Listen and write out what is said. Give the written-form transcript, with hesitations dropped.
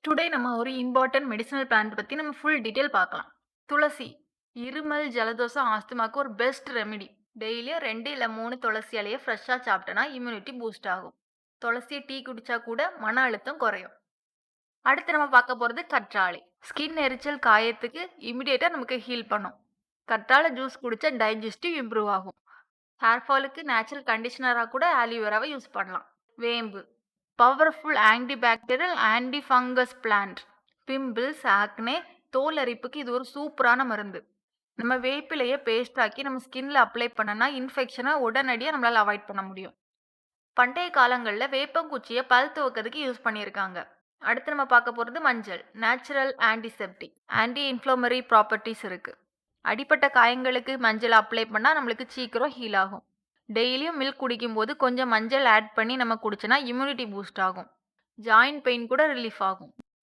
Today நம்ம ஒரு important medicinal plant பத்தி நம்ம ஃபுல் டீட்டெயில் பார்க்கலாம். துளசி. இருமல், ஜலதோஷம், ஆஸ்துமாக்கு ஒரு பெஸ்ட் ரெமெடி. டெய்லியும் 2 இல்ல 3 துளசி இலைய ஃப்ரெஷ்ஷா சாப்பிட்டனா இம்யூனிட்டி பூஸ்ட் ஆகும். துளசி டீ குடிச்சா கூட மன அழுத்தம் குறையும். அடுத்து நம்ம பார்க்க போறது கற்றாழை. ஸ்கின் எரிச்சல், காயத்துக்கு இமிடியேட்டா நமக்கு ஹீல் பண்ணும். கற்றாழை ஜூஸ் குடிச்சா டைஜஸ்டிவ் இம்ப்ரூவ் ஆகும். ஹேர் ஃபாலுக்கு நேச்சுரல் கண்டிஷனரா கூட ஆலிவேராவை யூஸ் பண்ணலாம். வேம்பு. Powerful anti bacterial, anti fungus plant. Pimples, acne, தோல் அரிப்புக்கு இது ஒரு சூப்பரான மருந்து. நம்ம வேப்பிலைய பேஸ்ட் ஆக்கி நம்ம ஸ்கின்ல அப்ளை பண்ணனா இன்ஃபெக்ஷனை உடனடியா நம்மளால அவாய்ட் பண்ண முடியும். பண்டைய காலங்கள்ல வேப்பங்குச்சிய பல் துவக்கிறதுக்கு யூஸ் பண்ணியிருக்காங்க. அடுத்து நம்ம பார்க்க போறது மஞ்சள். Natural antiseptic. ஆன்டி இன்ஃப்ளமரி ப்ராப்பர்ட்டீஸ் இருக்கு. அடிப்பட்ட காயங்களுக்கு மஞ்சள் அப்ளை பண்ணா நம்மளுக்கு சீக்கிரம் ஹீல் ஆகும். டெய்லியும் மில்க் குடிக்கும்போது கொஞ்சம் மஞ்சள் ஆட் பண்ணி நம்ம குடிச்சோன்னா இம்யூனிட்டி பூஸ்ட் ஆகும். ஜாயிண்ட் பெயின் கூட ரிலீஃப் ஆகும்.